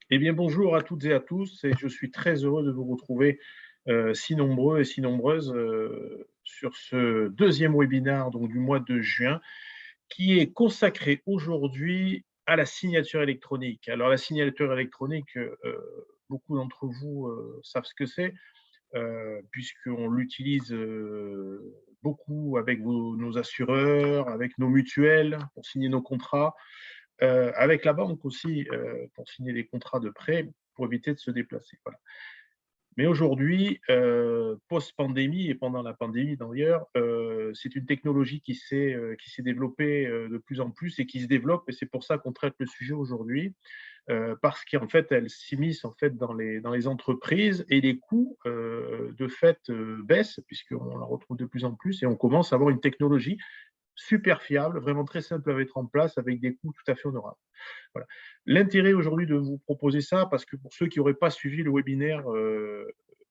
Eh bien, bonjour à toutes et à tous, et je suis très heureux de vous retrouver si nombreux et si nombreuses sur ce deuxième webinaire donc, du mois de juin, qui est consacré aujourd'hui à la signature électronique. Alors, la signature électronique, beaucoup d'entre vous savent ce que c'est, puisqu'on l'utilise beaucoup avec nos assureurs, avec nos mutuelles, pour signer nos contrats. Avec la banque aussi, pour signer des contrats de prêt, pour éviter de se déplacer. Voilà. Mais aujourd'hui, post-pandémie et pendant la pandémie d'ailleurs, c'est une technologie qui s'est développée de plus en plus et qui se développe, et c'est pour ça qu'on traite le sujet aujourd'hui, parce qu'en fait, elle s'immisce en fait dans les entreprises et les coûts de fait baissent puisqu'on la retrouve de plus en plus et on commence à avoir une technologie super fiable, vraiment très simple à mettre en place avec des coûts tout à fait honorables. Voilà. L'intérêt aujourd'hui de vous proposer ça, parce que pour ceux qui n'auraient pas suivi le webinaire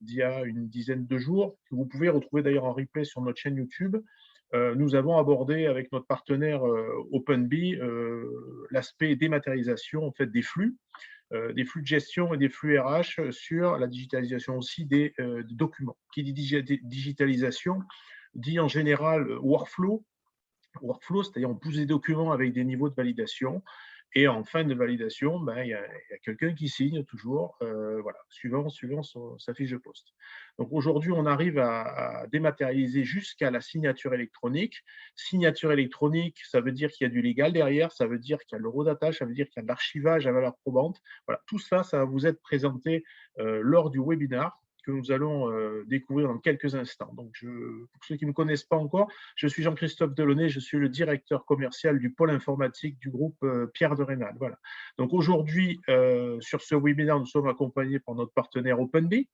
d'il y a une dizaine de jours, que vous pouvez retrouver d'ailleurs en replay sur notre chaîne YouTube, nous avons abordé avec notre partenaire OpenBee l'aspect dématérialisation en fait, des flux de gestion et des flux RH sur la digitalisation aussi des documents. Qui dit digitalisation dit en général workflow, c'est-à-dire on pousse des documents avec des niveaux de validation. Et en fin de validation, ben, y a quelqu'un qui signe toujours, voilà, suivant sa fiche de poste. Donc aujourd'hui, on arrive à dématérialiser jusqu'à la signature électronique. Signature électronique, ça veut dire qu'il y a du légal derrière, ça veut dire qu'il y a l'eurodatage, ça veut dire qu'il y a de l'archivage à valeur probante. Voilà, tout ça, ça va vous être présenté lors du webinaire que nous allons découvrir dans quelques instants. Donc, pour ceux qui ne me connaissent pas encore, je suis Jean-Christophe Delaunay, je suis le directeur commercial du pôle informatique du groupe Pierre de Rénal. Voilà. Donc aujourd'hui, sur ce webinaire, nous sommes accompagnés par notre partenaire OpenBee,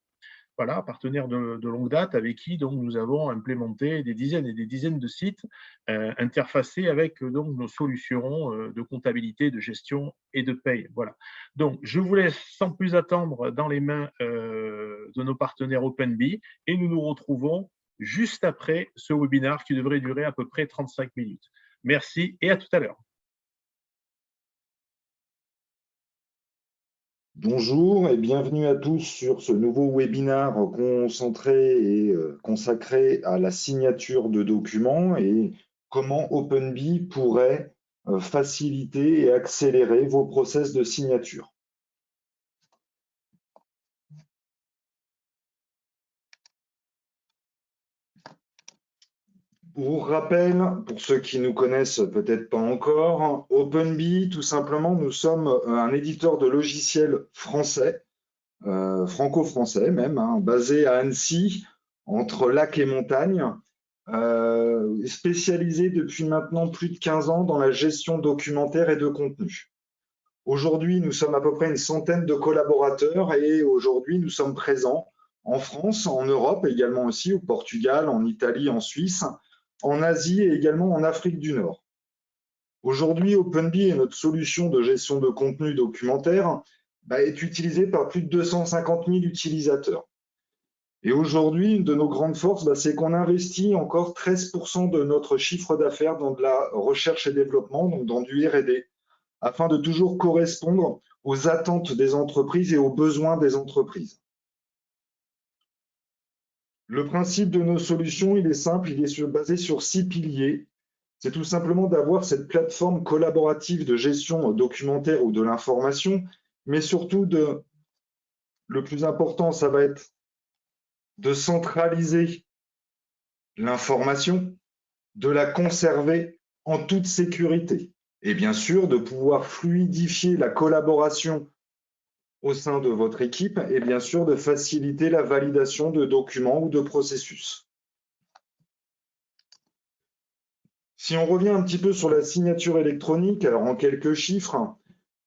voilà, partenaire de longue date avec qui donc, nous avons implémenté des dizaines et des dizaines de sites interfacés avec donc, nos solutions de comptabilité, de gestion et de paye. Voilà. Donc, je vous laisse sans plus attendre dans les mains de nos partenaires OpenBee et nous nous retrouvons juste après ce webinaire qui devrait durer à peu près 35 minutes. Merci et à tout à l'heure. Bonjour et bienvenue à tous sur ce nouveau webinaire concentré et consacré à la signature de documents et comment OpenBee pourrait faciliter et accélérer vos process de signature. Pour rappel, pour ceux qui nous connaissent peut-être pas encore, OpenBee, tout simplement, nous sommes un éditeur de logiciels français, franco-français même, hein, basé à Annecy, entre lac et montagne, spécialisé depuis maintenant plus de 15 ans dans la gestion documentaire et de contenu. Aujourd'hui, nous sommes à peu près une centaine de collaborateurs et aujourd'hui, nous sommes présents en France, en Europe également aussi, au Portugal, en Italie, en Suisse, en Asie et également en Afrique du Nord. Aujourd'hui, OpenBee est notre solution de gestion de contenu documentaire est utilisée par plus de 250 000 utilisateurs. Et aujourd'hui, une de nos grandes forces, c'est qu'on investit encore 13% de notre chiffre d'affaires dans de la recherche et développement, donc dans du R&D, afin de toujours correspondre aux attentes des entreprises et aux besoins des entreprises. Le principe de nos solutions, il est simple, il est basé sur 6 piliers. C'est tout simplement d'avoir cette plateforme collaborative de gestion documentaire ou de l'information, mais surtout le plus important, ça va être de centraliser l'information, de la conserver en toute sécurité et bien sûr de pouvoir fluidifier la collaboration au sein de votre équipe et bien sûr de faciliter la validation de documents ou de processus. Si on revient un petit peu sur la signature électronique, alors en quelques chiffres,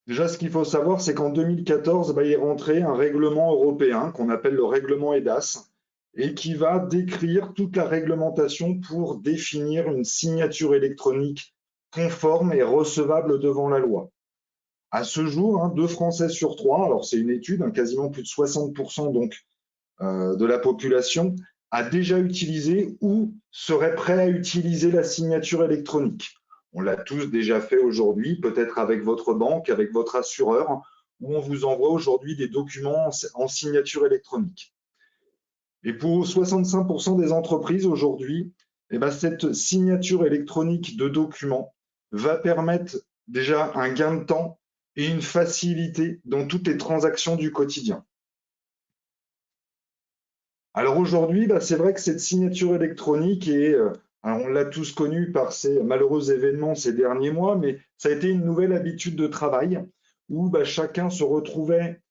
déjà ce qu'il faut savoir, c'est qu'en 2014, il est rentré un règlement européen qu'on appelle le règlement EDAS et qui va décrire toute la réglementation pour définir une signature électronique conforme et recevable devant la loi. À ce jour, 2 Français sur 3, alors c'est une étude, quasiment plus de 60% donc, de la population, a déjà utilisé ou serait prêt à utiliser la signature électronique. On l'a tous déjà fait aujourd'hui, peut-être avec votre banque, avec votre assureur, où on vous envoie aujourd'hui des documents en signature électronique. Et pour 65% des entreprises aujourd'hui, eh ben, cette signature électronique de documents va permettre déjà un gain de temps et une facilité dans toutes les transactions du quotidien. Alors aujourd'hui, c'est vrai que cette signature électronique alors on l'a tous connu par ces malheureux événements ces derniers mois, mais ça a été une nouvelle habitude de travail où chacun se retrouvait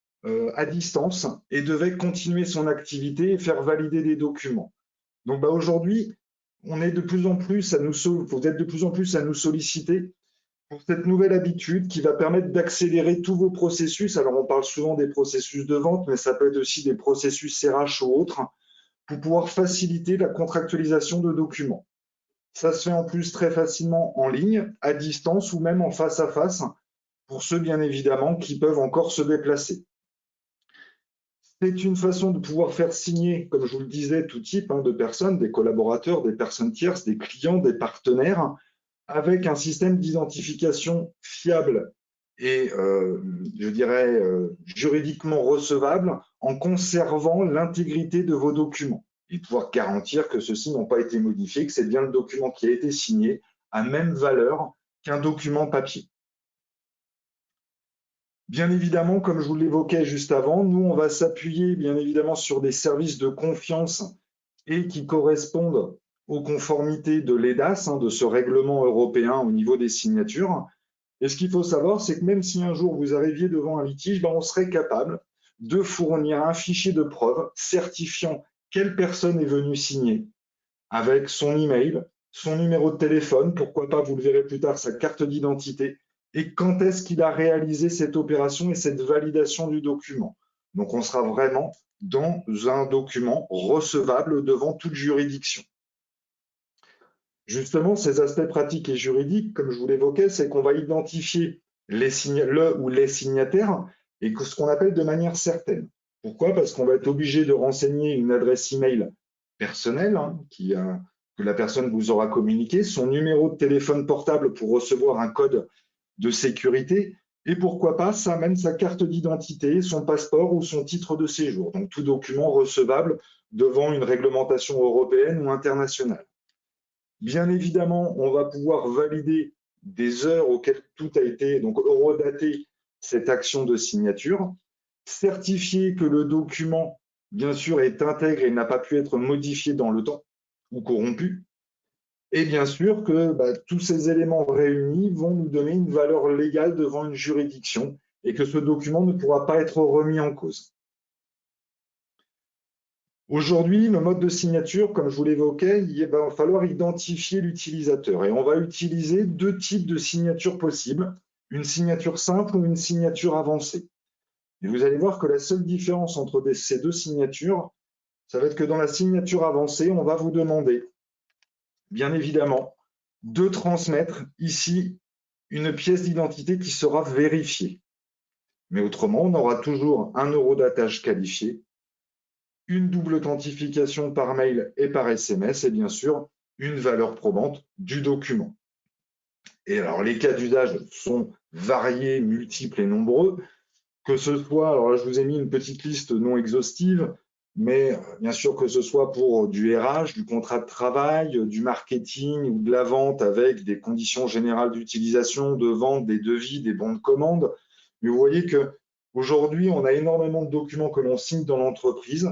à distance et devait continuer son activité et faire valider des documents. Donc aujourd'hui, on est de plus en plus vous êtes de plus en plus à nous solliciter pour cette nouvelle habitude qui va permettre d'accélérer tous vos processus. Alors on parle souvent des processus de vente, mais ça peut être aussi des processus RH ou autres, pour pouvoir faciliter la contractualisation de documents. Ça se fait en plus très facilement en ligne, à distance ou même en face à face, pour ceux bien évidemment qui peuvent encore se déplacer. C'est une façon de pouvoir faire signer, comme je vous le disais, tout type de personnes, des collaborateurs, des personnes tierces, des clients, des partenaires, avec un système d'identification fiable et, je dirais, juridiquement recevable, en conservant l'intégrité de vos documents et pouvoir garantir que ceux-ci n'ont pas été modifiés, que c'est bien le document qui a été signé à même valeur qu'un document papier. Bien évidemment, comme je vous l'évoquais juste avant, nous, on va s'appuyer bien évidemment sur des services de confiance et qui correspondent aux conformités de l'EDAS, de ce règlement européen au niveau des signatures. Et ce qu'il faut savoir, c'est que même si un jour vous arriviez devant un litige, on serait capable de fournir un fichier de preuve certifiant quelle personne est venue signer, avec son email, son numéro de téléphone, pourquoi pas, vous le verrez plus tard, sa carte d'identité, et quand est-ce qu'il a réalisé cette opération et cette validation du document. Donc on sera vraiment dans un document recevable devant toute juridiction. Justement, ces aspects pratiques et juridiques, comme je vous l'évoquais, c'est qu'on va identifier le ou les signataires et ce qu'on appelle de manière certaine. Pourquoi? Parce qu'on va être obligé de renseigner une adresse email personnelle que la personne vous aura communiqué, son numéro de téléphone portable pour recevoir un code de sécurité et pourquoi pas, ça même sa carte d'identité, son passeport ou son titre de séjour. Donc tout document recevable devant une réglementation européenne ou internationale. Bien évidemment, on va pouvoir valider des heures auxquelles tout a été, donc eurodater cette action de signature, certifier que le document, bien sûr, est intègre et n'a pas pu être modifié dans le temps ou corrompu, et bien sûr que tous ces éléments réunis vont nous donner une valeur légale devant une juridiction et que ce document ne pourra pas être remis en cause. Aujourd'hui, le mode de signature, comme je vous l'évoquais, il va falloir identifier l'utilisateur et on va utiliser deux types de signatures possibles, une signature simple ou une signature avancée. Et vous allez voir que la seule différence entre ces deux signatures, ça va être que dans la signature avancée, on va vous demander, bien évidemment, de transmettre ici une pièce d'identité qui sera vérifiée. Mais autrement, on aura toujours un eurodatage qualifié, une double authentification par mail et par SMS et bien sûr une valeur probante du document. Et alors les cas d'usage sont variés, multiples et nombreux, que ce soit, alors là je vous ai mis une petite liste non exhaustive, mais bien sûr que ce soit pour du RH, du contrat de travail, du marketing ou de la vente avec des conditions générales d'utilisation, de vente, des devis, des bons de commande. Mais vous voyez que aujourd'hui on a énormément de documents que l'on signe dans l'entreprise.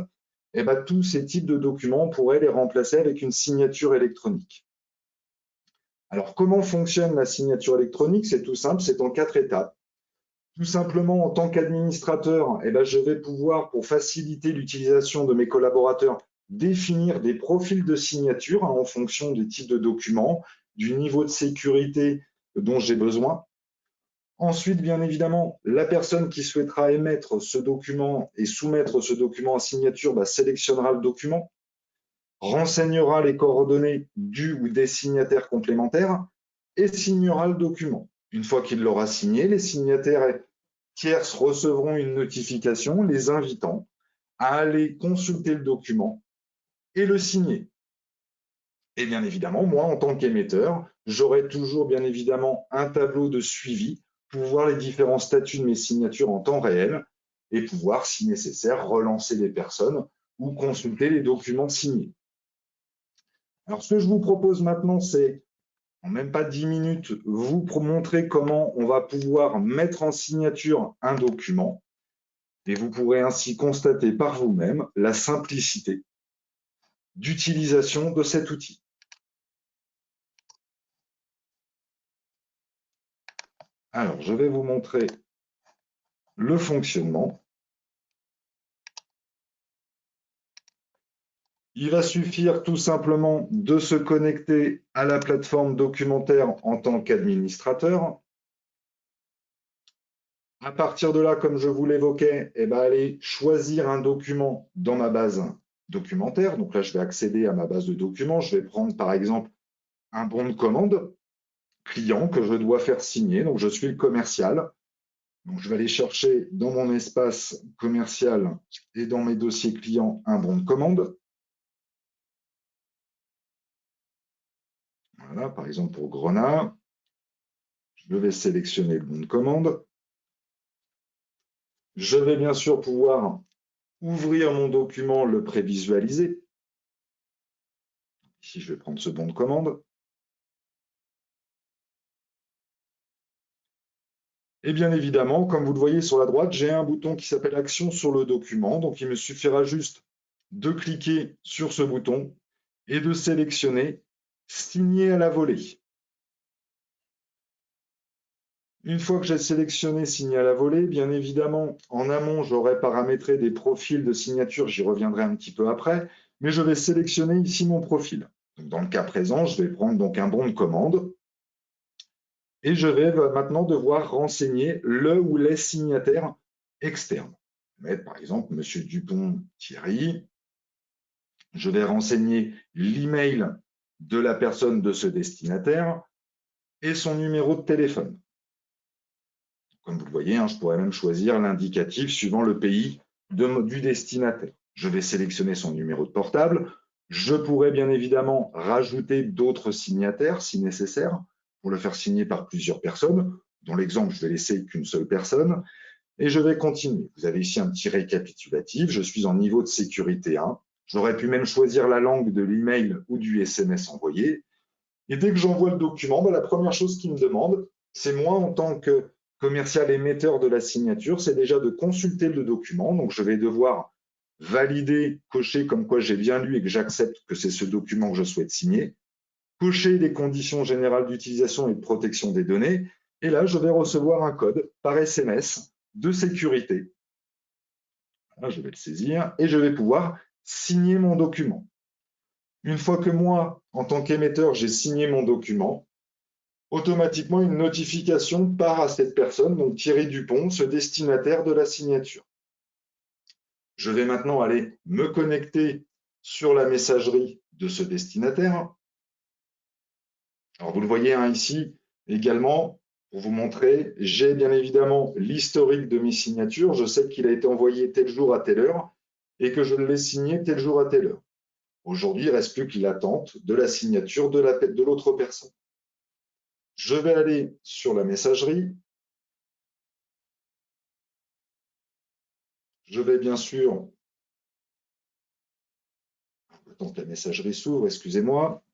Et tous ces types de documents, on pourrait les remplacer avec une signature électronique. Alors, comment fonctionne la signature électronique? C'est tout simple, c'est en 4 étapes. Tout simplement, en tant qu'administrateur, je vais pouvoir, pour faciliter l'utilisation de mes collaborateurs, définir des profils de signature en fonction des types de documents, du niveau de sécurité dont j'ai besoin. Ensuite, bien évidemment, la personne qui souhaitera émettre ce document et soumettre ce document en signature sélectionnera le document, renseignera les coordonnées du ou des signataires complémentaires et signera le document. Une fois qu'il l'aura signé, les signataires tierces recevront une notification les invitant à aller consulter le document et le signer. Et bien évidemment, moi, en tant qu'émetteur, j'aurai toujours bien évidemment un tableau de suivi pour voir les différents statuts de mes signatures en temps réel et pouvoir, si nécessaire, relancer les personnes ou consulter les documents signés. Alors, ce que je vous propose maintenant, c'est, en même pas 10 minutes, vous montrer comment on va pouvoir mettre en signature un document et vous pourrez ainsi constater par vous-même la simplicité d'utilisation de cet outil. Alors, je vais vous montrer le fonctionnement. Il va suffire tout simplement de se connecter à la plateforme documentaire en tant qu'administrateur. À partir de là, comme je vous l'évoquais, allez choisir un document dans ma base documentaire. Donc là, je vais accéder à ma base de documents. Je vais prendre par exemple un bon de commande client que je dois faire signer. Donc je suis le commercial. Donc je vais aller chercher dans mon espace commercial et dans mes dossiers clients un bon de commande. Voilà, par exemple pour Grenat, je vais sélectionner le bon de commande. Je vais bien sûr pouvoir ouvrir mon document, le prévisualiser. Ici, je vais prendre ce bon de commande. Et bien évidemment, comme vous le voyez sur la droite, j'ai un bouton qui s'appelle Action sur le document. Donc, il me suffira juste de cliquer sur ce bouton et de sélectionner Signer à la volée. Une fois que j'ai sélectionné Signer à la volée, bien évidemment, en amont, j'aurai paramétré des profils de signature, j'y reviendrai un petit peu après, mais je vais sélectionner ici mon profil. Donc, dans le cas présent, je vais prendre donc un bon de commande et je vais maintenant devoir renseigner le ou les signataires externes. Je vais mettre par exemple Monsieur Dupont Thierry. Je vais renseigner l'email de la personne de ce destinataire et son numéro de téléphone. Comme vous le voyez, je pourrais même choisir l'indicatif suivant le pays du destinataire. Je vais sélectionner son numéro de portable. Je pourrais bien évidemment rajouter d'autres signataires si nécessaire pour le faire signer par plusieurs personnes. Dans l'exemple, je vais laisser qu'une seule personne et je vais continuer. Vous avez ici un petit récapitulatif. Je suis en niveau de sécurité 1. J'aurais pu même choisir la langue de l'email ou du SMS envoyé. Et dès que j'envoie le document, la première chose qu'il me demande, c'est moi en tant que commercial émetteur de la signature, c'est déjà de consulter le document. Donc, je vais devoir valider, cocher comme quoi j'ai bien lu et que j'accepte que c'est ce document que je souhaite signer, cocher les conditions générales d'utilisation et de protection des données. Et là, je vais recevoir un code par SMS de sécurité. Là, je vais le saisir et je vais pouvoir signer mon document. Une fois que moi, en tant qu'émetteur, j'ai signé mon document, automatiquement, une notification part à cette personne, donc Thierry Dupont, ce destinataire de la signature. Je vais maintenant aller me connecter sur la messagerie de ce destinataire. Alors, vous le voyez ici également, pour vous montrer, j'ai bien évidemment l'historique de mes signatures. Je sais qu'il a été envoyé tel jour à telle heure et que je l'ai signé tel jour à telle heure. Aujourd'hui, il ne reste plus que l'attente de la signature de l'autre personne. Je vais aller sur la messagerie. Je vais bien sûr, le temps que la messagerie s'ouvre, excusez-moi.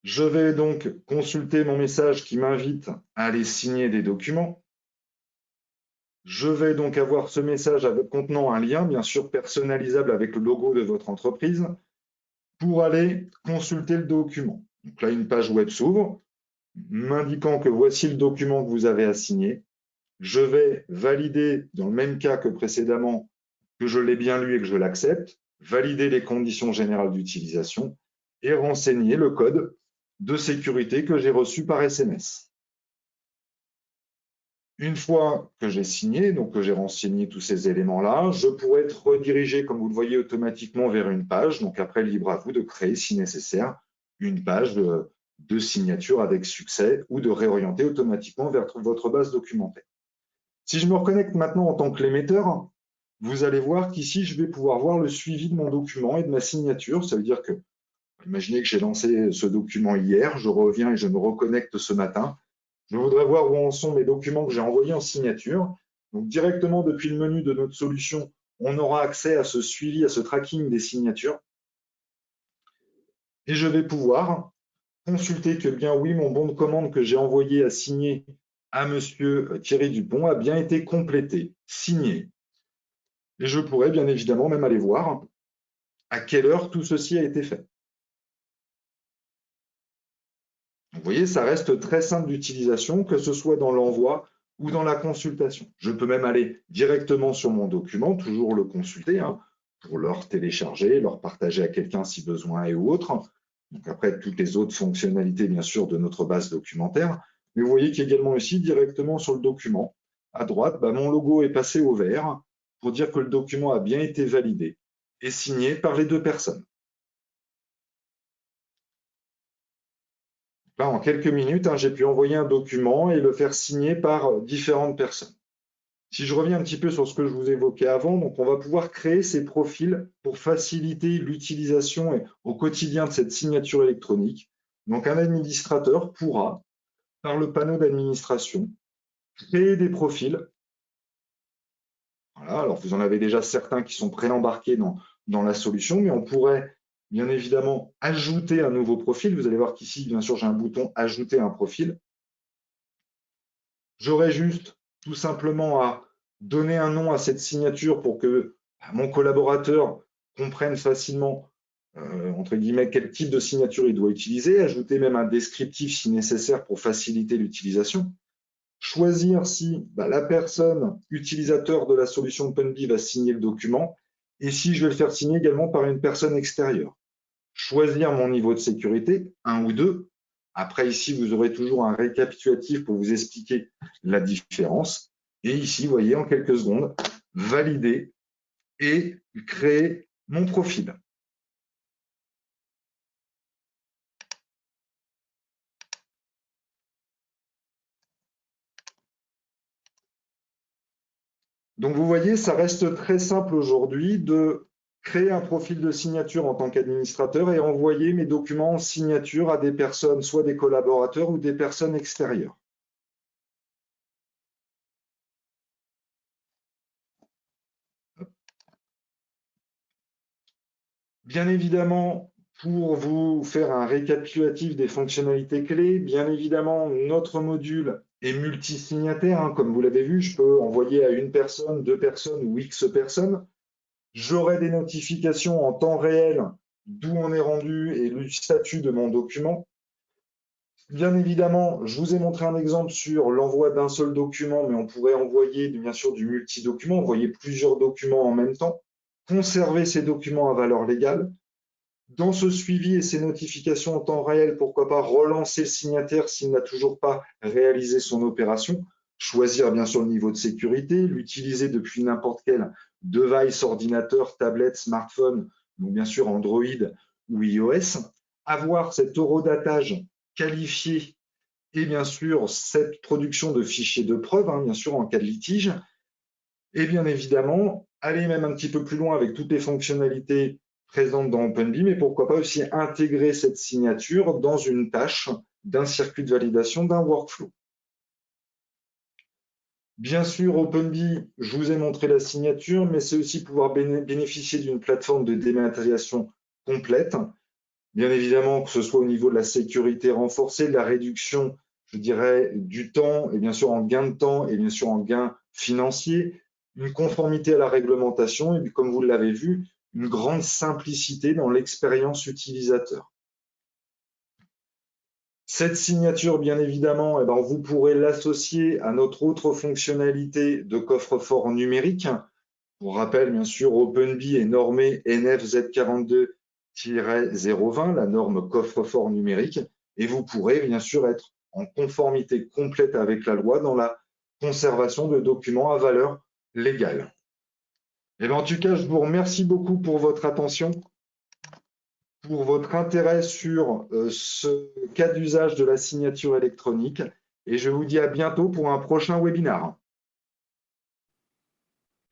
Je vais donc consulter mon message qui m'invite à aller signer des documents. Je vais donc avoir ce message contenant un lien, bien sûr personnalisable avec le logo de votre entreprise, pour aller consulter le document. Donc là, une page web s'ouvre, m'indiquant que voici le document que vous avez à signer. Je vais valider, dans le même cas que précédemment, que je l'ai bien lu et que je l'accepte, valider les conditions générales d'utilisation et renseigner le code de sécurité que j'ai reçu par SMS. Une fois que j'ai signé, donc que j'ai renseigné tous ces éléments-là, je pourrais être redirigé, comme vous le voyez, automatiquement vers une page. Donc après, libre à vous de créer, si nécessaire, une page de signature avec succès ou de réorienter automatiquement vers votre base documentaire. Si je me reconnecte maintenant en tant que l'émetteur, vous allez voir qu'ici, je vais pouvoir voir le suivi de mon document et de ma signature. Ça veut dire que Imaginez que j'ai lancé ce document hier, je reviens et je me reconnecte ce matin. Je voudrais voir où en sont mes documents que j'ai envoyés en signature. Donc directement depuis le menu de notre solution, on aura accès à ce suivi, à ce tracking des signatures. Et je vais pouvoir consulter que bien oui, mon bon de commande que j'ai envoyé à signer à Monsieur Thierry Dupont a bien été complété, signé. Et je pourrais bien évidemment même aller voir à quelle heure tout ceci a été fait. Vous voyez, ça reste très simple d'utilisation, que ce soit dans l'envoi ou dans la consultation. Je peux même aller directement sur mon document, toujours le consulter, hein, pour le télécharger, le partager à quelqu'un si besoin et ou autre. Donc après, toutes les autres fonctionnalités, bien sûr, de notre base documentaire. Mais vous voyez qu'également ici, directement sur le document, à droite, mon logo est passé au vert pour dire que le document a bien été validé et signé par les deux personnes. Là, en quelques minutes, j'ai pu envoyer un document et le faire signer par différentes personnes. Si je reviens un petit peu sur ce que je vous évoquais avant, donc on va pouvoir créer ces profils pour faciliter l'utilisation au quotidien de cette signature électronique. Donc un administrateur pourra, par le panneau d'administration, créer des profils. Voilà, alors vous en avez déjà certains qui sont pré-embarqués dans la solution, mais on pourrait bien évidemment ajouter un nouveau profil. Vous allez voir qu'ici, bien sûr, j'ai un bouton ajouter un profil. J'aurais juste tout simplement à donner un nom à cette signature pour que mon collaborateur comprenne facilement, entre guillemets, quel type de signature il doit utiliser, ajouter même un descriptif si nécessaire pour faciliter l'utilisation, choisir si la personne utilisateur de la solution OpenBee va signer le document et si je vais le faire signer également par une personne extérieure. Choisir mon niveau de sécurité, 1 ou 2. Après, ici, vous aurez toujours un récapitulatif pour vous expliquer la différence. Et ici, vous voyez, en quelques secondes, valider et créer mon profil. Donc, vous voyez, ça reste très simple aujourd'hui de créer un profil de signature en tant qu'administrateur et envoyer mes documents en signature à des personnes, soit des collaborateurs ou des personnes extérieures. Bien évidemment, pour vous faire un récapitulatif des fonctionnalités clés, bien évidemment, notre module est multisignataire. Comme vous l'avez vu, je peux envoyer à une personne, deux personnes ou X personnes. J'aurai des notifications en temps réel d'où on est rendu et le statut de mon document. Bien évidemment, je vous ai montré un exemple sur l'envoi d'un seul document, mais on pourrait envoyer bien sûr du multi-document, envoyer plusieurs documents en même temps, conserver ces documents à valeur légale. Dans ce suivi et ces notifications en temps réel, pourquoi pas relancer le signataire s'il n'a toujours pas réalisé son opération, choisir bien sûr le niveau de sécurité, l'utiliser depuis n'importe quel device, ordinateur, tablette, smartphone, donc bien sûr Android ou iOS, avoir cet horodatage qualifié et bien sûr cette production de fichiers de preuve, bien sûr en cas de litige, et bien évidemment aller même un petit peu plus loin avec toutes les fonctionnalités présentes dans OpenBee, mais pourquoi pas aussi intégrer cette signature dans une tâche d'un circuit de validation, d'un workflow. Bien sûr, OpenBee, je vous ai montré la signature, mais c'est aussi pouvoir bénéficier d'une plateforme de dématérialisation complète. Bien évidemment, que ce soit au niveau de la sécurité renforcée, de la réduction, je dirais, du temps, et bien sûr en gain de temps, et bien sûr en gain financier, une conformité à la réglementation, et puis comme vous l'avez vu, une grande simplicité dans l'expérience utilisateur. Cette signature, bien évidemment, vous pourrez l'associer à notre autre fonctionnalité de coffre-fort numérique. Pour rappel, bien sûr, OpenBee est normé NF-Z42-020, la norme coffre-fort numérique, et vous pourrez bien sûr être en conformité complète avec la loi dans la conservation de documents à valeur légale. En tout cas, je vous remercie beaucoup pour votre attention, pour votre intérêt sur ce cas d'usage de la signature électronique, et je vous dis à bientôt pour un prochain webinaire.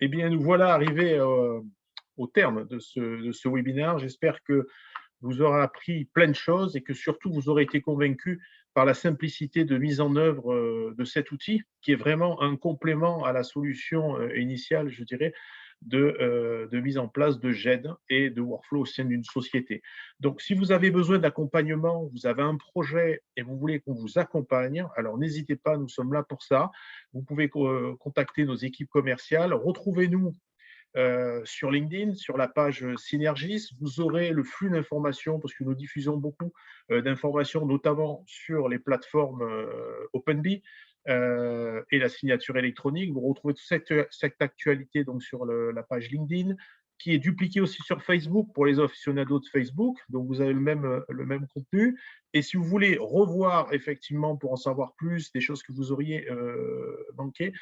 Eh bien, nous voilà arrivés au terme de ce webinaire. J'espère que vous aurez appris plein de choses et que surtout vous aurez été convaincu par la simplicité de mise en œuvre de cet outil, qui est vraiment un complément à la solution initiale, je dirais, de mise en place de GED et de workflow au sein d'une société. Donc, si vous avez besoin d'accompagnement, vous avez un projet et vous voulez qu'on vous accompagne, alors n'hésitez pas, nous sommes là pour ça. Vous pouvez contacter nos équipes commerciales. Retrouvez-nous sur LinkedIn, sur la page Synergis. Vous aurez le flux d'informations parce que nous diffusons beaucoup d'informations, notamment sur les plateformes OpenBee et la signature électronique. Vous retrouvez toute cette actualité donc, sur la page LinkedIn, qui est dupliquée aussi sur Facebook pour les aficionados de Facebook. Donc, vous avez le même contenu. Et si vous voulez revoir, effectivement, pour en savoir plus, des choses que vous auriez manquées,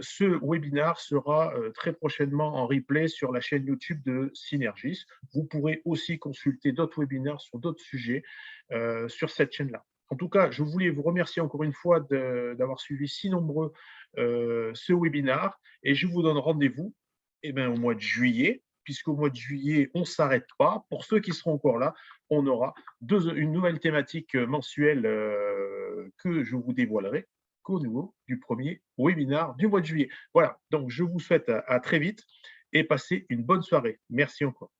ce webinaire sera très prochainement en replay sur la chaîne YouTube de Synergis. Vous pourrez aussi consulter d'autres webinaires sur d'autres sujets sur cette chaîne-là. En tout cas, je voulais vous remercier encore une fois d'avoir suivi si nombreux ce webinaire et je vous donne rendez-vous au mois de juillet, puisqu'au mois de juillet, on ne s'arrête pas. Pour ceux qui seront encore là, on aura une nouvelle thématique mensuelle que je vous dévoilerai qu'au niveau du premier webinaire du mois de juillet. Voilà, donc je vous souhaite à très vite et passez une bonne soirée. Merci encore.